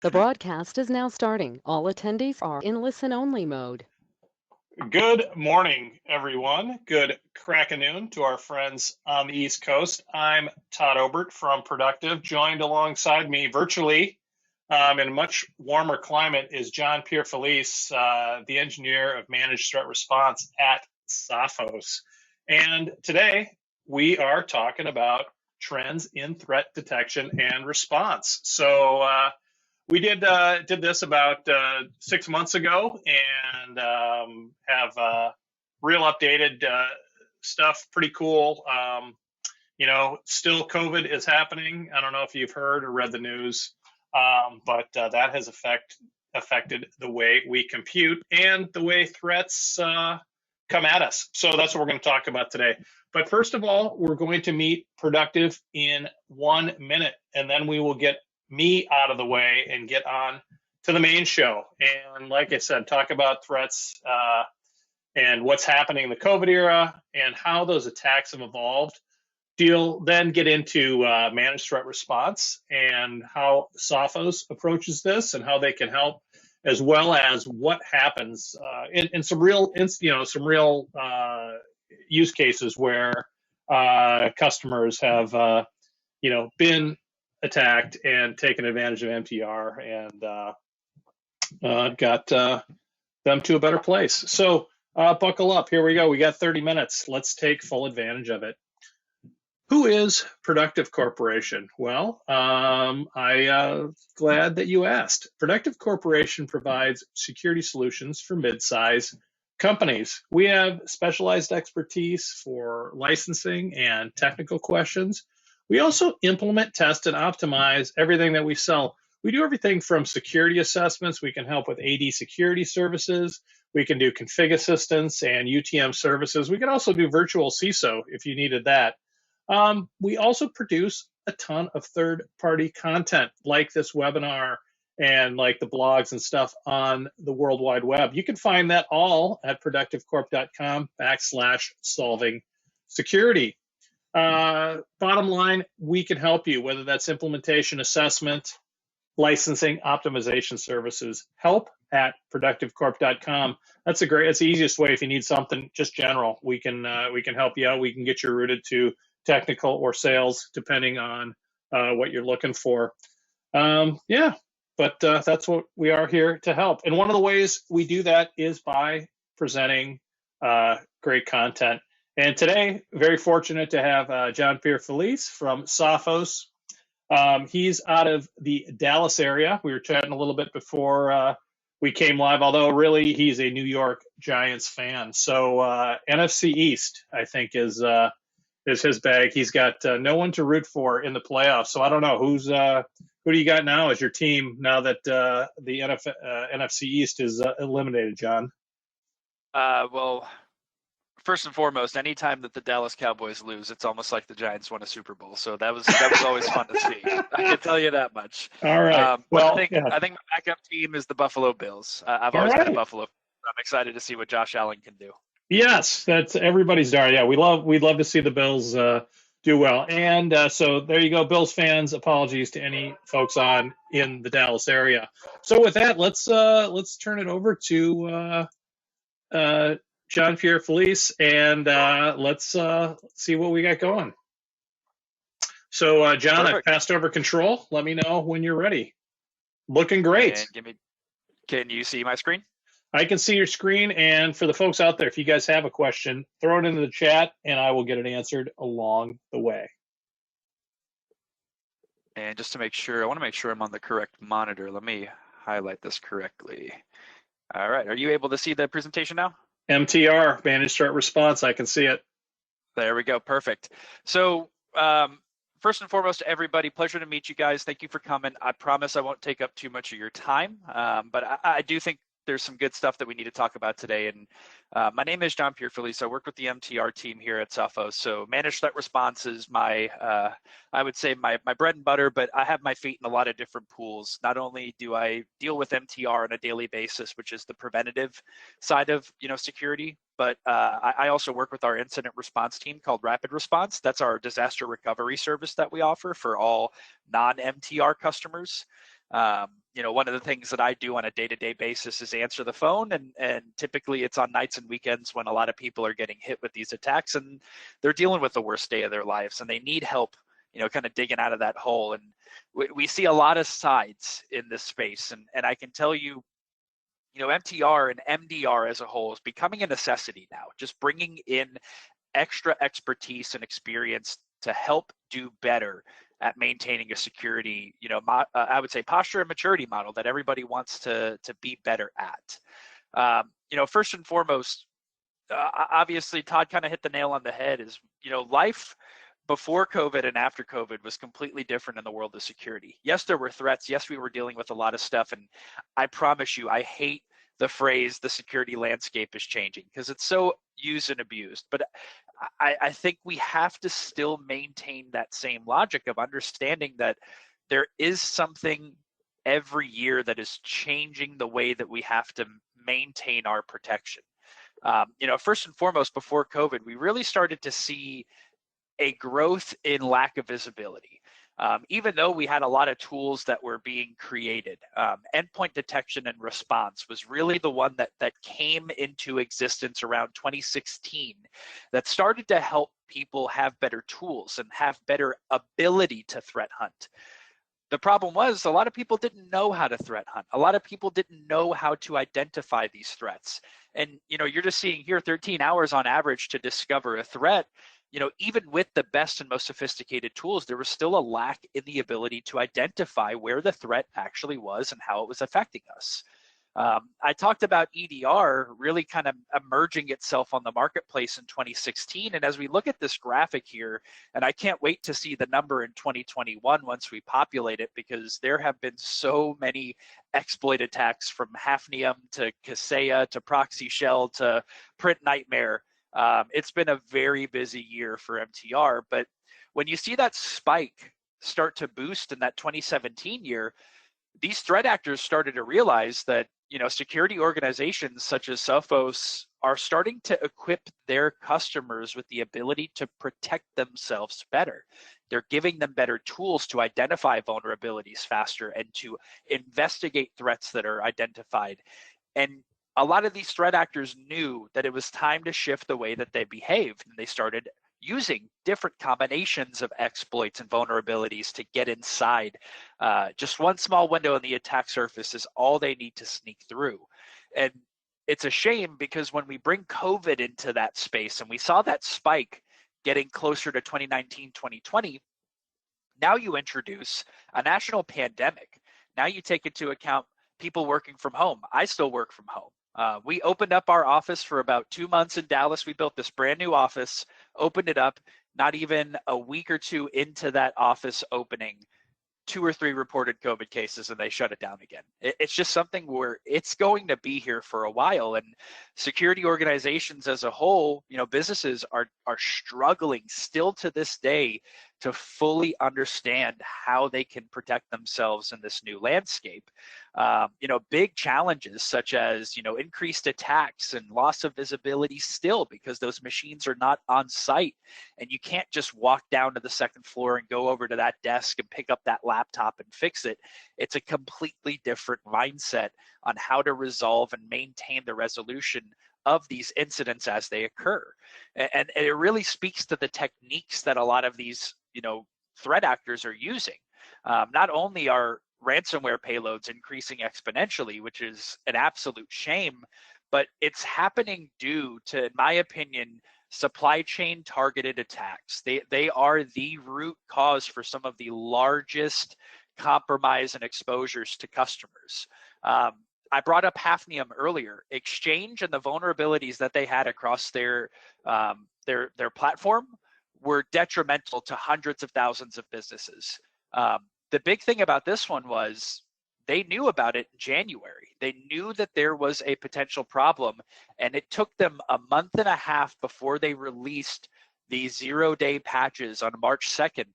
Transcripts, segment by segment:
The broadcast is now starting. All attendees are in listen-only mode. Good morning, everyone. Good crack-a-noon to our friends on the East Coast. I'm Todd Obert from Productive. Joined alongside me virtually in a much warmer climate is John Pierre-Felice, the engineer of Managed Threat Response at Sophos. And today we are talking about trends in threat detection and response. So we did this about 6 months ago and have real updated stuff. Pretty cool. Still COVID is happening. I don't know if you've heard or read the news, but that has affected the way we compute and the way threats come at us. So that's what we're going to talk about today. But first of all, we're going to meet Productive in 1 minute, and then we will get me out of the way and get on to the main show. And like I said, talk about threats and what's happening in the COVID era and how those attacks have evolved. Then get into managed threat response and how Sophos approaches this and how they can help, as well as what happens in some real use cases where customers have been attacked and taken advantage of MTR and got them to a better place. So buckle up. Here we go. We got 30 minutes. Let's take full advantage of it. Who is Productive Corporation? Well, I'm glad that you asked. Productive Corporation provides security solutions for mid-size companies. We have specialized expertise for licensing and technical questions. We also implement, test, and optimize everything that we sell. We do everything from security assessments. We can help with AD security services. We can do config assistance and UTM services. We can also do virtual CISO if you needed that. We also produce a ton of third-party content like this webinar and like the blogs and stuff on the World Wide Web. You can find that all at productivecorp.com/solving security. Bottom line, we can help you, whether that's implementation, assessment, licensing, optimization services. Help at productivecorp.com. That's the easiest way if you need something just general. We can help you out. We can get you routed to technical or sales, depending on what you're looking for. But that's what we are here to help. And one of the ways we do that is by presenting great content. And today, very fortunate to have John Pierre-Felice from Sophos. He's out of the Dallas area. We were chatting a little bit before we came live, although really he's a New York Giants fan. So NFC East, I think, is his bag. He's got no one to root for in the playoffs. So I don't know who do you got now as your team now that the NFC East is eliminated, John? Well, first and foremost, anytime that the Dallas Cowboys lose, it's almost like the Giants won a Super Bowl. So that was always fun to see. I can tell you that much. All right. I think my backup team is the Buffalo Bills. I've always been a Buffalo. I'm excited to see what Josh Allen can do. Yes, that's everybody's darling. Yeah, we'd love to see the Bills do well. And so there you go, Bills fans. Apologies to any folks in the Dallas area. So with that, let's turn it over to John Pierre-Felice and let's see what we got going. So John, I've passed over control. Let me know when you're ready. Looking great. And can you see my screen? I can see your screen, and for the folks out there, if you guys have a question, throw it into the chat, and I will get it answered along the way. And just to make sure, I want to make sure I'm on the correct monitor. Let me highlight this correctly. All right, are you able to see the presentation now? MTR, Managed Threat Response, I can see it. There we go, perfect. So first and foremost, everybody, pleasure to meet you guys. Thank you for coming. I promise I won't take up too much of your time, but I do think there's some good stuff that we need to talk about today. And my name is John Pierre-Felice. I work with the MTR team here at Sophos. So managed threat response is my, I would say my bread and butter, but I have my feet in a lot of different pools. Not only do I deal with MTR on a daily basis, which is the preventative side of security, but I also work with our incident response team called Rapid Response. That's our disaster recovery service that we offer for all non-MTR customers. one of the things that I do on a day-to-day basis is answer the phone, and typically it's on nights and weekends when a lot of people are getting hit with these attacks, and they're dealing with the worst day of their lives, and they need help, kind of digging out of that hole. And we see a lot of sides in this space, and I can tell you, MTR and MDR as a whole is becoming a necessity now, just bringing in extra expertise and experience to help do better at maintaining a security, I would say posture and maturity model that everybody wants to be better at. First and foremost, obviously Todd kind of hit the nail on the head, is, life before COVID and after COVID was completely different in the world of security. Yes, there were threats. Yes, we were dealing with a lot of stuff. And I promise you, I hate the phrase the security landscape is changing because it's so used and abused. But I think we have to still maintain that same logic of understanding that there is something every year that is changing the way that we have to maintain our protection. First and foremost, before COVID, we really started to see a growth in lack of visibility. Even though we had a lot of tools that were being created, endpoint detection and response was really the one that came into existence around 2016 that started to help people have better tools and have better ability to threat hunt. The problem was a lot of people didn't know how to threat hunt. A lot of people didn't know how to identify these threats. And, you're just seeing here 13 hours on average to discover a threat. Even with the best and most sophisticated tools, there was still a lack in the ability to identify where the threat actually was and how it was affecting us. I talked about EDR really kind of emerging itself on the marketplace in 2016. And as we look at this graphic here, and I can't wait to see the number in 2021 once we populate it, because there have been so many exploit attacks from Hafnium to Kaseya to Proxy Shell to Print Nightmare. It's been a very busy year for MTR, but when you see that spike start to boost in that 2017 year, these threat actors started to realize that, security organizations such as Sophos are starting to equip their customers with the ability to protect themselves better. They're giving them better tools to identify vulnerabilities faster and to investigate threats that are identified. And a lot of these threat actors knew that it was time to shift the way that they behaved, and they started using different combinations of exploits and vulnerabilities to get inside. Just one small window in the attack surface is all they need to sneak through. And it's a shame because when we bring COVID into that space and we saw that spike getting closer to 2019, 2020, now you introduce a national pandemic. Now you take into account people working from home. I still work from home. We opened up our office for about 2 months in Dallas. We built this brand new office, opened it up. Not even a week or two into that office opening, 2 or 3 reported COVID cases, and they shut it down again. It's just something where it's going to be here for a while. And security organizations as a whole, businesses are struggling still to this day to fully understand how they can protect themselves in this new landscape. Big challenges such as, increased attacks and loss of visibility still because those machines are not on site. And you can't just walk down to the second floor and go over to that desk and pick up that laptop and fix it. It's a completely different mindset on how to resolve and maintain the resolution of these incidents as they occur. And it really speaks to the techniques that a lot of these, threat actors are using. Not only are ransomware payloads increasing exponentially, which is an absolute shame, but it's happening due to, in my opinion, supply chain targeted attacks. They are the root cause for some of the largest compromise and exposures to customers. I brought up Hafnium earlier. Exchange and the vulnerabilities that they had across their platform were detrimental to hundreds of thousands of businesses. The big thing about this one was they knew about it in January. They knew that there was a potential problem, and it took them a month and a half before they released the 0-day patches on March 2nd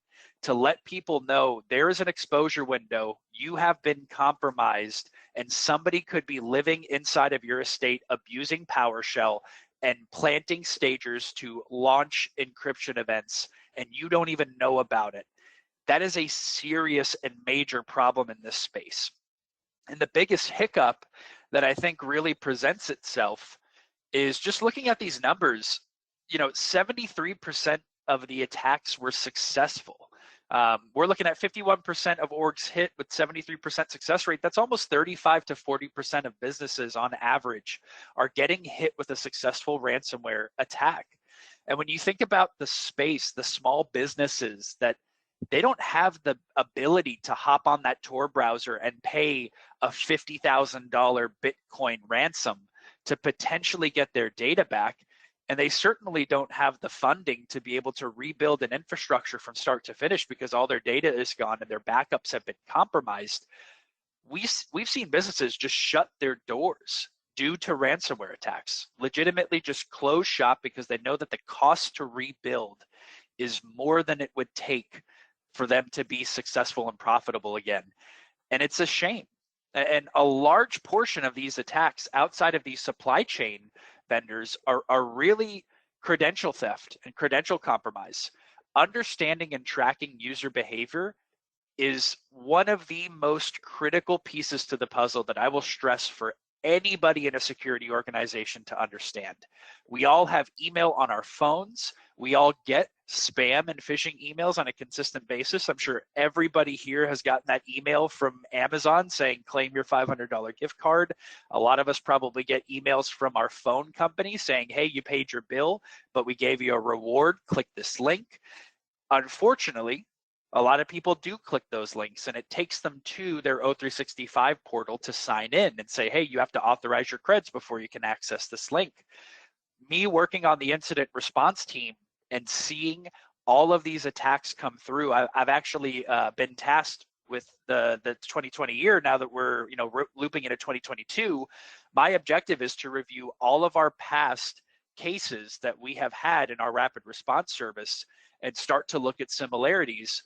to let people know there is an exposure window, you have been compromised, and somebody could be living inside of your estate abusing PowerShell and planting stagers to launch encryption events, and you don't even know about it. That is a serious and major problem in this space. And the biggest hiccup that I think really presents itself is just looking at these numbers. 73% of the attacks were successful. We're looking at 51% of orgs hit with 73% success rate. That's almost 35 to 40% of businesses on average are getting hit with a successful ransomware attack. And when you think about the space, the small businesses that they don't have the ability to hop on that Tor browser and pay a $50,000 Bitcoin ransom to potentially get their data back. And they certainly don't have the funding to be able to rebuild an infrastructure from start to finish because all their data is gone and their backups have been compromised. We've seen businesses just shut their doors due to ransomware attacks, legitimately just close shop because they know that the cost to rebuild is more than it would take for them to be successful and profitable again. And it's a shame. And a large portion of these attacks outside of these supply chain vendors are really credential theft and credential compromise. Understanding and tracking user behavior is one of the most critical pieces to the puzzle that I will stress for anybody in a security organization to understand. We all have email on our phones. We all get spam and phishing emails on a consistent basis. I'm sure everybody here has gotten that email from Amazon saying, claim your $500 gift card. A lot of us probably get emails from our phone company saying, hey, you paid your bill, but we gave you a reward. Click this link. Unfortunately, a lot of people do click those links and it takes them to their O365 portal to sign in and say, hey, you have to authorize your creds before you can access this link. Me working on the incident response team and seeing all of these attacks come through, I've actually been tasked with the 2020 year. Now that we're looping into 2022, my objective is to review all of our past cases that we have had in our rapid response service and start to look at similarities.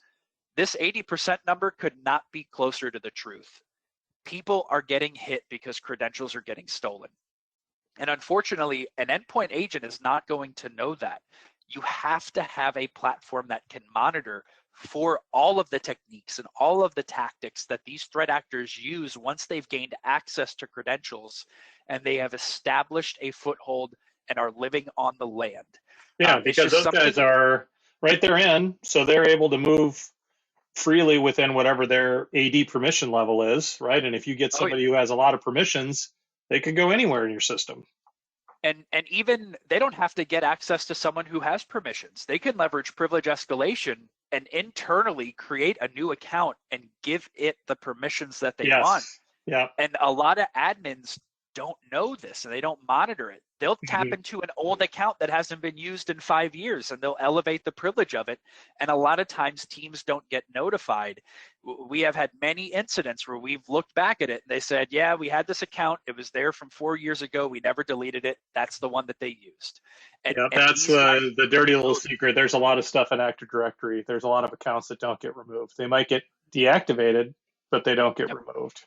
This 80% number could not be closer to the truth. People are getting hit because credentials are getting stolen. And unfortunately, an endpoint agent is not going to know that. You have to have a platform that can monitor for all of the techniques and all of the tactics that these threat actors use once they've gained access to credentials and they have established a foothold and are living on the land. Yeah, because those guys are right there in, so they're able to move freely within whatever their AD permission level is, right? And if you get somebody who has a lot of permissions, they could go anywhere in your system. And even they don't have to get access to someone who has permissions. They can leverage privilege escalation and internally create a new account and give it the permissions that they want. Yeah. And a lot of admins don't know this and they don't monitor it. They'll tap into an old account that hasn't been used in 5 years and they'll elevate the privilege of it. And a lot of times teams don't get notified. We have had many incidents where we've looked back at it and they said, yeah, we had this account. It was there from 4 years ago. We never deleted it. That's the one that they used. And that's the dirty little secret. There's a lot of stuff in Active Directory. There's a lot of accounts that don't get removed. They might get deactivated, but they don't get removed.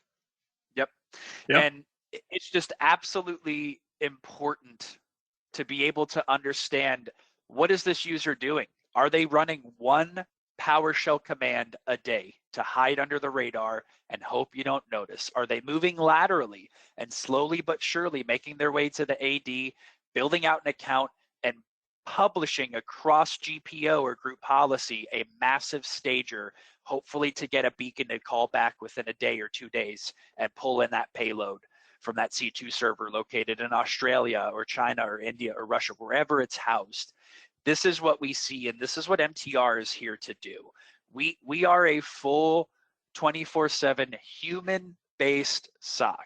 Yep. And it's just absolutely important to be able to understand, what is this user doing? Are they running one PowerShell command a day to hide under the radar and hope you don't notice? Are they moving laterally and slowly but surely making their way to the AD, building out an account and publishing across GPO or group policy a massive stager, hopefully to get a beacon to call back within a day or 2 days and pull in that payload from that C2 server located in Australia or China or India or Russia, wherever it's housed. This is what we see, and this is what MTR is here to do. We are a full 24/7 human-based SOC.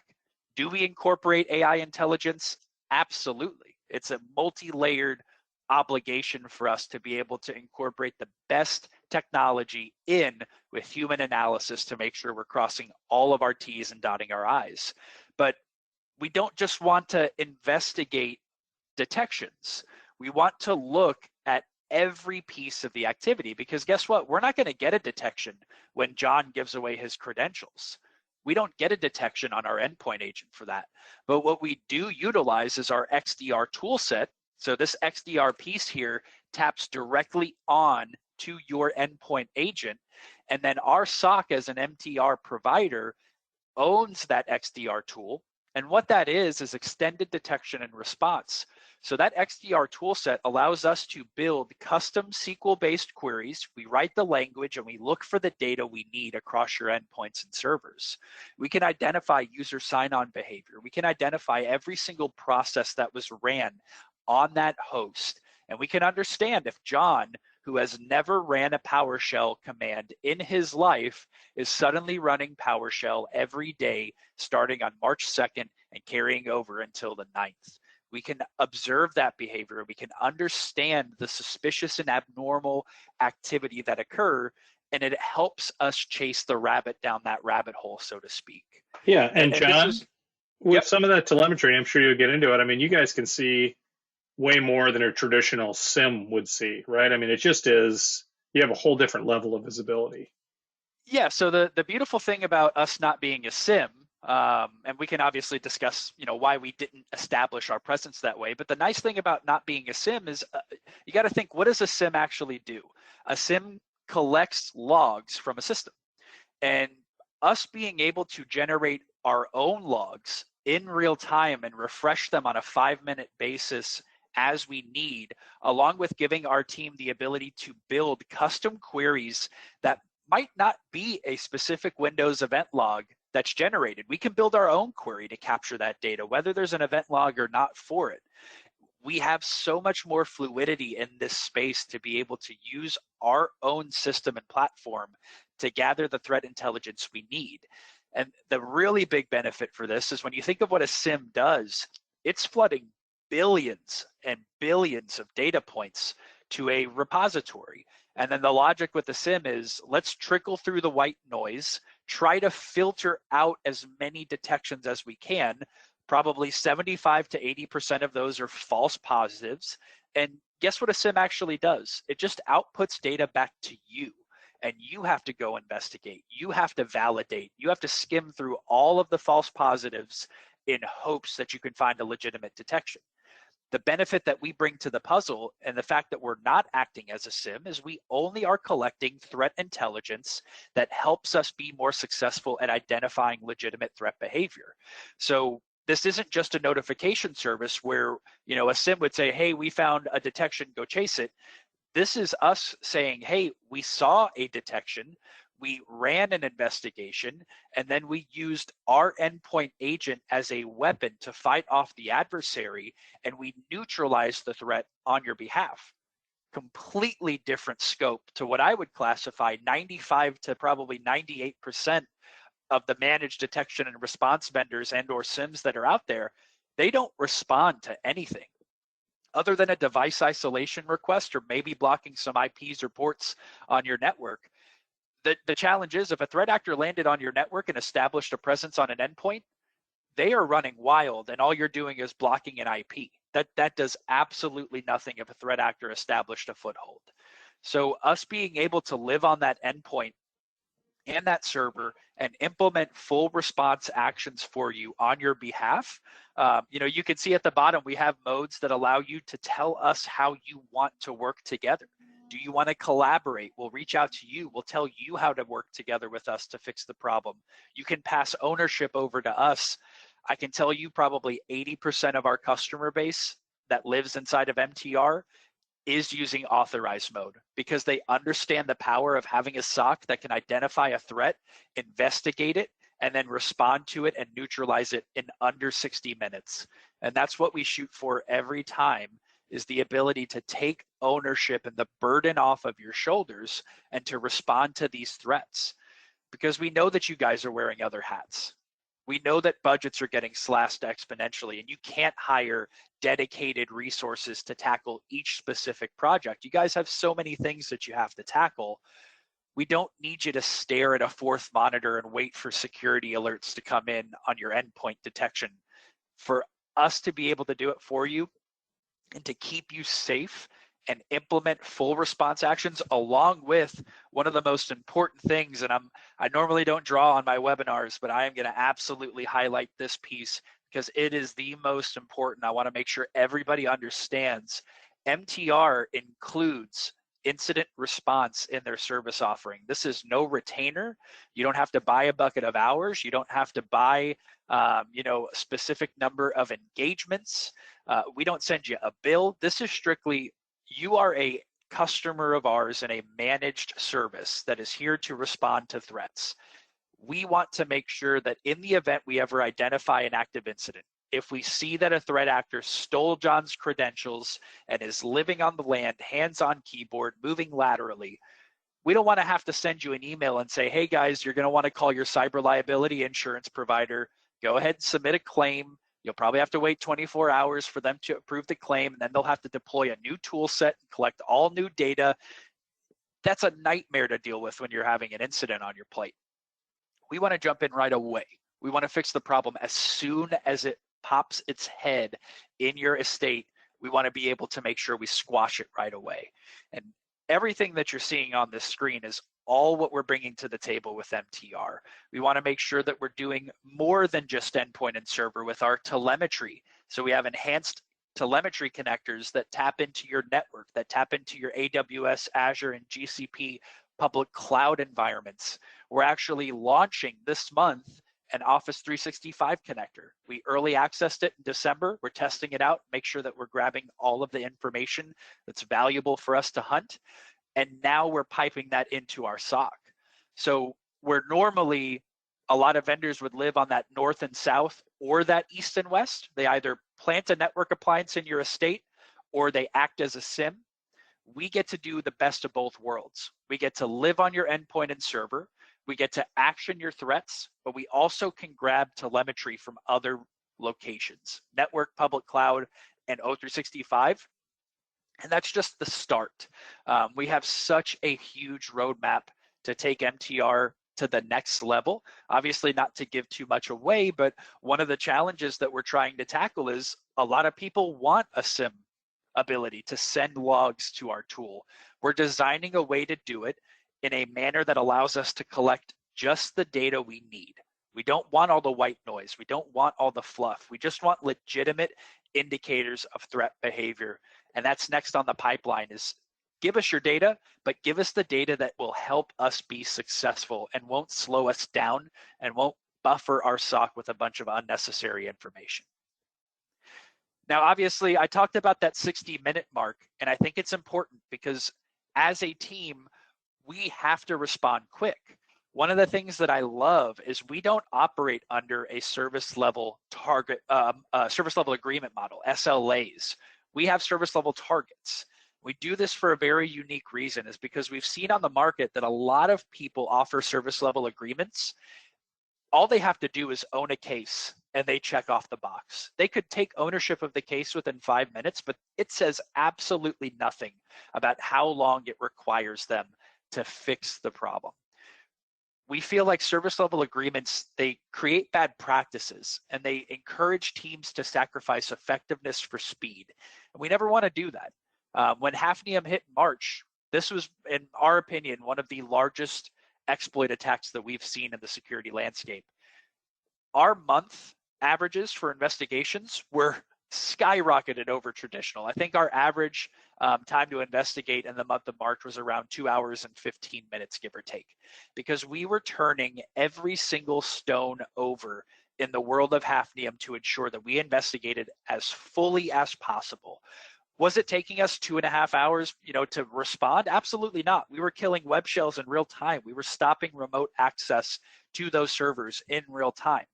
Do we incorporate AI intelligence? Absolutely. It's a multi-layered obligation for us to be able to incorporate the best technology in with human analysis to make sure we're crossing all of our T's and dotting our I's. But we don't just want to investigate detections. We want to look at every piece of the activity, because guess what? We're not going to get a detection when John gives away his credentials. We don't get a detection on our endpoint agent for that. But what we do utilize is our XDR tool set. So this XDR piece here taps directly on to your endpoint agent. And then our SOC as an MTR provider owns that XDR tool. And what that is extended detection and response. So that XDR toolset allows us to build custom SQL-based queries. We write the language and we look for the data we need across your endpoints and servers. We can identify user sign-on behavior. We can identify every single process that was ran on that host. And we can understand if John, who has never ran a PowerShell command in his life, is suddenly running PowerShell every day starting on March 2nd and carrying over until the 9th. We can observe that behavior. We can understand the suspicious and abnormal activity that occur, and it helps us chase the rabbit down that rabbit hole, so to speak. Yeah, and And this John, is, with yep. some of that telemetry, I'm sure you'll get into it. I mean, you guys can see way more than a traditional SIM would see, right? I mean, it just is, you have a whole different level of visibility. Yeah, so the beautiful thing about us not being a SIM, and we can obviously discuss, why we didn't establish our presence that way. But the nice thing about not being a SIM is you got to think, what does a SIM actually do? A SIM collects logs from a system, and us being able to generate our own logs in real time and refresh them on a 5-minute basis as we need, along with giving our team the ability to build custom queries that might not be a specific Windows event log that's generated. We can build our own query to capture that data, whether there's an event log or not for it. We have so much more fluidity in this space to be able to use our own system and platform to gather the threat intelligence we need. And the really big benefit for this is when you think of what a SIM does, it's flooding billions and billions of data points to a repository. And then the logic with the SIM is, let's trickle through the white noise, try to filter out as many detections as we can. Probably 75 to 80% of those are false positives. And guess what a SIM actually does? It just outputs data back to you. And you have to go investigate. You have to validate. You have to skim through all of the false positives in hopes that you can find a legitimate detection. The benefit that we bring to the puzzle and the fact that we're not acting as a SIM is we only are collecting threat intelligence that helps us be more successful at identifying legitimate threat behavior. So this isn't just a notification service where, a SIM would say, hey, we found a detection, go chase it. This is us saying, hey, we saw a detection, we ran an investigation, and then we used our endpoint agent as a weapon to fight off the adversary, and we neutralized the threat on your behalf. Completely different scope to what I would classify 95 to probably 98% of the managed detection and response vendors and or SIMs that are out there. They don't respond to anything other than a device isolation request or maybe blocking some IPs or ports on your network. The challenge is if a threat actor landed on your network and established a presence on an endpoint, they are running wild and all you're doing is blocking an IP. That does absolutely nothing if a threat actor established a foothold. So us being able to live on that endpoint and that server and implement full response actions for you on your behalf. You can see at the bottom, we have modes that allow you to tell us how you want to work together. Do you want to collaborate? We'll reach out to you. We'll tell you how to work together with us to fix the problem. You can pass ownership over to us. I can tell you probably 80% of our customer base that lives inside of MTR is using authorized mode because they understand the power of having a SOC that can identify a threat, investigate it, and then respond to it and neutralize it in under 60 minutes. And that's what we shoot for every time, is the ability to take ownership and the burden off of your shoulders and to respond to these threats. Because we know that you guys are wearing other hats. We know that budgets are getting slashed exponentially and you can't hire dedicated resources to tackle each specific project. You guys have so many things that you have to tackle. We don't need you to stare at a fourth monitor and wait for security alerts to come in on your endpoint detection. For us to be able to do it for you and to keep you safe and implement full response actions, along with one of the most important things, and I normally don't draw on my webinars, but I am going to absolutely highlight this piece because it is the most important. I want to make sure everybody understands MTR includes incident response in their service offering. This is no retainer. You don't have to buy a bucket of hours. You don't have to buy a specific number of engagements. We don't send you a bill. This is strictly, you are a customer of ours in a managed service that is here to respond to threats. We want to make sure that in the event we ever identify an active incident, if we see that a threat actor stole John's credentials and is living on the land, hands on keyboard, moving laterally, we don't want to have to send you an email and say, hey guys, you're going to want to call your cyber liability insurance provider. Go ahead and submit a claim. You'll probably have to wait 24 hours for them to approve the claim, and then they'll have to deploy a new tool set and collect all new data. That's a nightmare to deal with when you're having an incident on your plate. We want to jump in right away. We want to fix the problem as soon as it pops its head in your estate. We want to be able to make sure we squash it right away. And everything that you're seeing on this screen is all what we're bringing to the table with MTR. We want to make sure that we're doing more than just endpoint and server with our telemetry. So we have enhanced telemetry connectors that tap into your network, that tap into your AWS, Azure, and GCP public cloud environments. We're actually launching this month an Office 365 connector. We early accessed it in December. We're testing it out, make sure that we're grabbing all of the information that's valuable for us to hunt. And now we're piping that into our SOC. So where normally a lot of vendors would live on that north and south or that east and west, they either plant a network appliance in your estate or they act as a SIM. We get to do the best of both worlds. We get to live on your endpoint and server. We get to action your threats, but we also can grab telemetry from other locations, network, public cloud, and O365. And that's just the start. We have such a huge roadmap to take MTR to the next level. Obviously, not to give too much away, but one of the challenges that we're trying to tackle is a lot of people want a SIM ability to send logs to our tool. We're designing a way to do it in a manner that allows us to collect just the data we need. We don't want all the white noise. We don't want all the fluff. We just want legitimate indicators of threat behavior. And that's next on the pipeline is give us your data, but give us the data that will help us be successful and won't slow us down and won't buffer our SOC with a bunch of unnecessary information. Now, obviously, I talked about that 60-minute mark, and I think it's important because as a team, we have to respond quick. One of the things that I love is we don't operate under a service level target, service level agreement model, SLAs. We have service level targets. We do this for a very unique reason, is because we've seen on the market that a lot of people offer service level agreements. All they have to do is own a case and they check off the box. They could take ownership of the case within 5 minutes, but it says absolutely nothing about how long it requires them to fix the problem. We feel like service level agreements, they create bad practices and they encourage teams to sacrifice effectiveness for speed. And we never want to do that. When Hafnium hit in March, this was, in our opinion, one of the largest exploit attacks that we've seen in the security landscape. Our month averages for investigations were skyrocketed over traditional. I think our average time to investigate in the month of March was around 2 hours and 15 minutes, give or take, because we were turning every single stone over in the world of Hafnium to ensure that we investigated as fully as possible. Was it taking us 2.5 hours, to respond? Absolutely not. We were killing web shells in real time. We were stopping remote access to those servers in real time.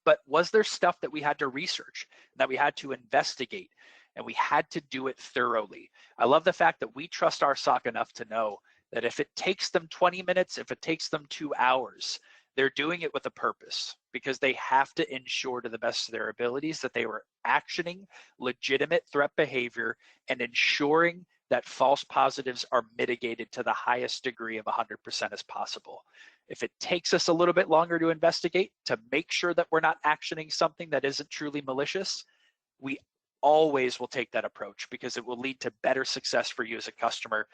But was there stuff that we had to research, that we had to investigate, and we had to do it thoroughly? I love the fact that we trust our SOC enough to know that if it takes them 20 minutes, if it takes them 2 hours, they're doing it with a purpose, because they have to ensure to the best of their abilities that they were actioning legitimate threat behavior and ensuring that false positives are mitigated to the highest degree of 100% as possible. If it takes us a little bit longer to investigate to make sure that we're not actioning something that isn't truly malicious, we always will take that approach because it will lead to better success for you as a customer.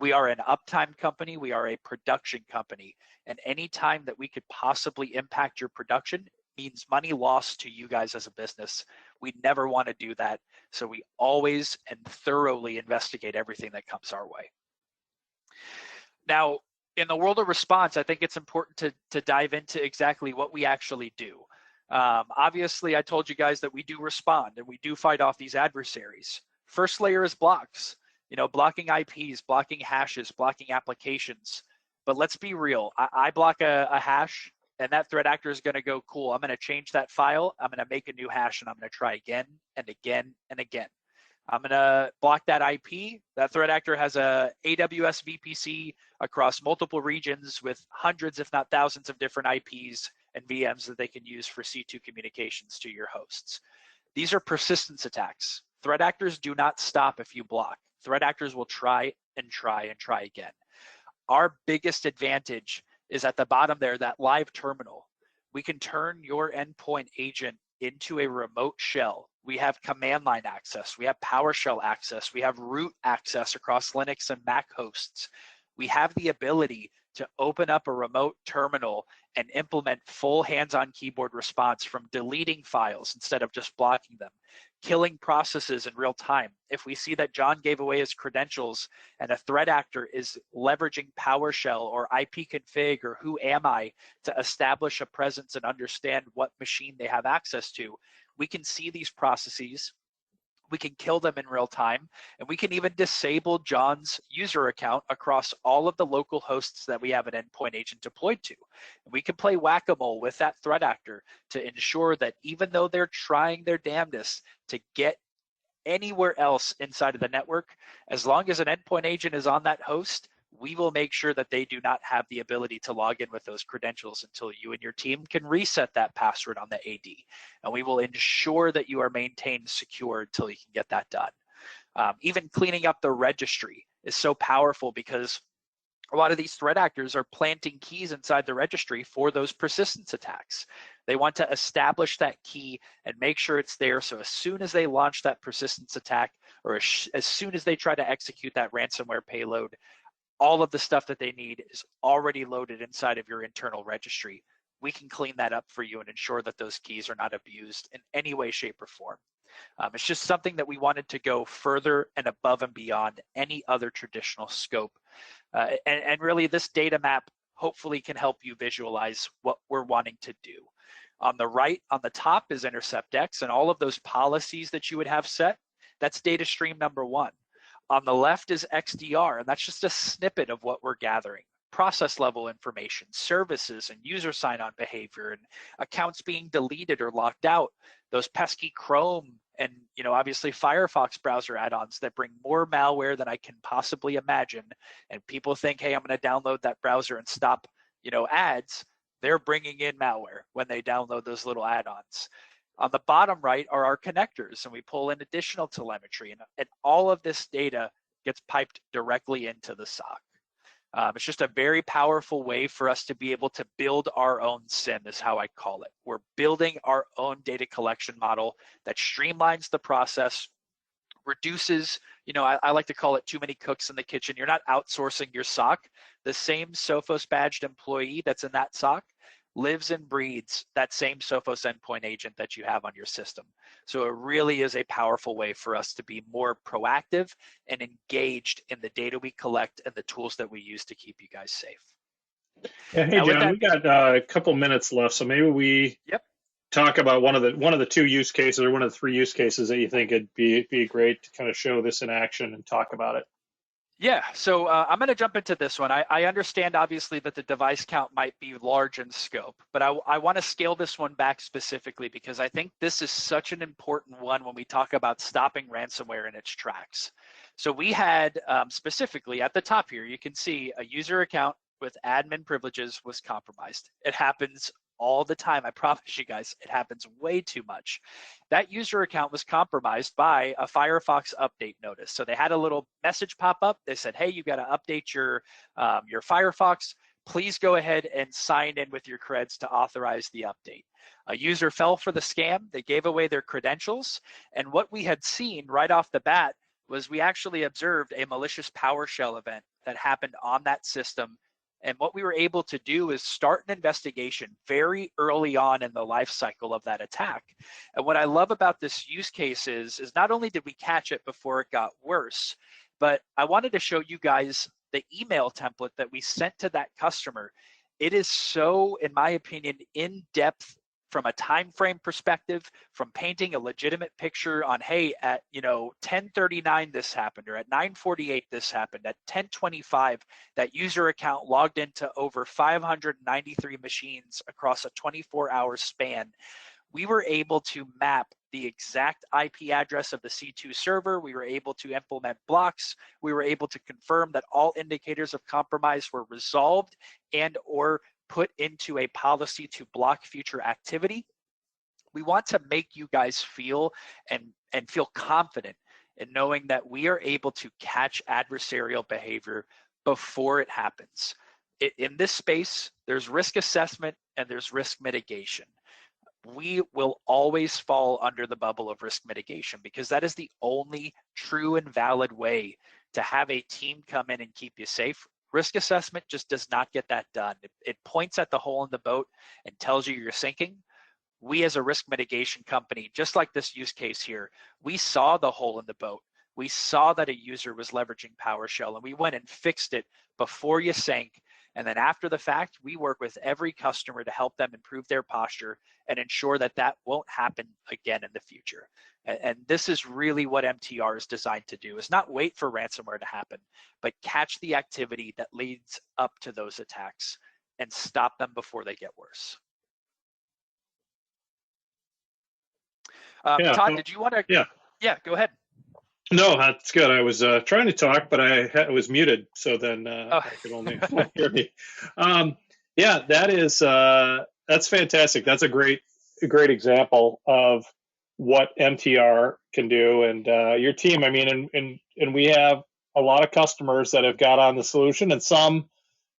We are an uptime company. We are a production company. And any time that we could possibly impact your production means money lost to you guys as a business. We never want to do that. So we always and thoroughly investigate everything that comes our way. Now, in the world of response, I think it's important to dive into exactly what we actually do. Obviously, I told you guys that we do respond and we do fight off these adversaries. First layer is blocks, blocking IPs, blocking hashes, blocking applications. But let's be real. I block a hash, and that threat actor is going to go, cool, I'm going to change that file. I'm going to make a new hash, and I'm going to try again and again and again. I'm going to block that IP. That threat actor has a AWS VPC across multiple regions with hundreds, if not thousands, of different IPs and VMs that they can use for C2 communications to your hosts. These are persistence attacks. Threat actors do not stop if you block. Threat actors will try and try and try again. Our biggest advantage is at the bottom there, that live terminal. We can turn your endpoint agent into a remote shell. We have command line access. We have PowerShell access. We have root access across Linux and Mac hosts. We have the ability to open up a remote terminal and implement full hands-on keyboard response from deleting files instead of just blocking them, killing processes in real time. If we see that John gave away his credentials and a threat actor is leveraging PowerShell or ipconfig or who am I to establish a presence and understand what machine they have access to, we can see these processes, we can kill them in real time, and we can even disable John's user account across all of the local hosts that we have an endpoint agent deployed to. And we can play whack-a-mole with that threat actor to ensure that even though they're trying their damnedest to get anywhere else inside of the network, as long as an endpoint agent is on that host, we will make sure that they do not have the ability to log in with those credentials until you and your team can reset that password on the AD. And we will ensure that you are maintained secure until you can get that done. Even cleaning up the registry is so powerful because a lot of these threat actors are planting keys inside the registry for those persistence attacks. They want to establish that key and make sure it's there. So as soon as they launch that persistence attack, or as soon as they try to execute that ransomware payload, all of the stuff that they need is already loaded inside of your internal registry. We can clean that up for you and ensure that those keys are not abused in any way, shape, or form. It's just something that we wanted to go further and above and beyond any other traditional scope. And really, this data map hopefully can help you visualize what we're wanting to do. On the right, on the top is InterceptX, and all of those policies that you would have set, that's data stream number one. On the left is XDR, and that's just a snippet of what we're gathering. Process level information, services and user sign-on behavior, and accounts being deleted or locked out, those pesky Chrome and obviously Firefox browser add-ons that bring more malware than I can possibly imagine. And people think, hey, I'm going to download that browser and stop ads. They're bringing in malware when they download those little add-ons. On the bottom right are our connectors, and we pull in additional telemetry, and all of this data gets piped directly into the SOC. It's just a very powerful way for us to be able to build our own SIM, is how I call it. We're building our own data collection model that streamlines the process, reduces, I like to call it too many cooks in the kitchen. You're not outsourcing your SOC. The same Sophos badged employee that's in that SOC lives and breathes that same Sophos endpoint agent that you have on your system. So it really is a powerful way for us to be more proactive and engaged in the data we collect and the tools that we use to keep you guys safe. Yeah, hey, John, we got a couple minutes left, so maybe we talk about one of the two use cases, or one of the three use cases that you think it'd be great to kind of show this in action and talk about it. Yeah, so I'm going to jump into this one. I understand, obviously, that the device count might be large in scope, but I want to scale this one back specifically because I think this is such an important one when we talk about stopping ransomware in its tracks. So we had, specifically at the top here, you can see a user account with admin privileges was compromised. It happens all the time. I promise you guys, it happens way too much. That user account was compromised by a Firefox update notice. So they had a little message pop up. They said, hey, you got to update your Firefox. Please go ahead and sign in with your creds to authorize the update. A user fell for the scam. They gave away their credentials. And what we had seen right off the bat was we actually observed a malicious PowerShell event that happened on that system. And what we were able to do is start an investigation very early on in the life cycle of that attack. And what I love about this use case is not only did we catch it before it got worse, but I wanted to show you guys the email template that we sent to that customer, it is so, in my opinion, in depth from a time frame perspective, from painting a legitimate picture on, hey, at 10:39 this happened, or at 9:48 this happened, at 10:25 that user account logged into over 593 machines across a 24-hour span. We were able to map the exact IP address of the C2 server. We were able to implement blocks. We were able to confirm that all indicators of compromise were resolved and or put into a policy to block future activity. We want to make you guys feel and feel confident in knowing that we are able to catch adversarial behavior before it happens. In this space, there's risk assessment and there's risk mitigation. We will always fall under the bubble of risk mitigation because that is the only true and valid way to have a team come in and keep you safe. Risk assessment just does not get that done. It points at the hole in the boat and tells you you're sinking. We as a risk mitigation company, just like this use case here, we saw the hole in the boat. We saw that a user was leveraging PowerShell, and we went and fixed it before you sank. And then after the fact, we work with every customer to help them improve their posture and ensure that that won't happen again in the future. And this is really what MTR is designed to do, is not wait for ransomware to happen, but catch the activity that leads up to those attacks and stop them before they get worse. Todd, did you want to? Yeah, go ahead. No, that's good. I was trying to talk, but I was muted, so then I could only hear me. Yeah, that's fantastic. That's a great example of what MTR can do, and your team. I mean, and we have a lot of customers that have got on the solution, and some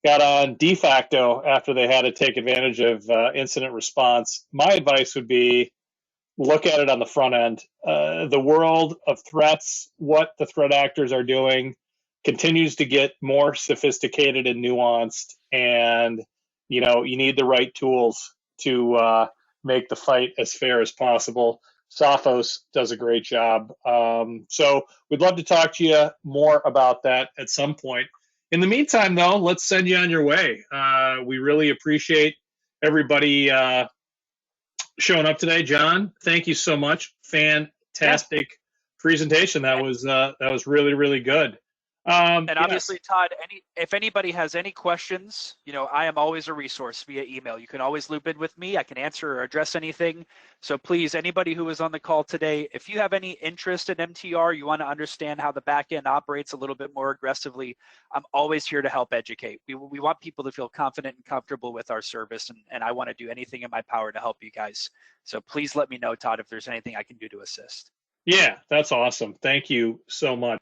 got on de facto after they had to take advantage of incident response. My advice would be, look at it on the front end. The world of threats, what the threat actors are doing, continues to get more sophisticated and nuanced, and you need the right tools to make the fight as fair as possible. Sophos does a great job. So we'd love to talk to you more about that at some point. In the meantime, though, let's send you on your way. We really appreciate everybody showing up today. John, thank you so much. Fantastic presentation. That was really, really good. And obviously, Todd, if anybody has any questions, I am always a resource via email. You can always loop in with me. I can answer or address anything. So please, anybody who was on the call today, if you have any interest in MTR, you want to understand how the back end operates a little bit more aggressively, I'm always here to help educate. We want people to feel confident and comfortable with our service, and I want to do anything in my power to help you guys. So please let me know, Todd, if there's anything I can do to assist. Yeah, that's awesome. Thank you so much.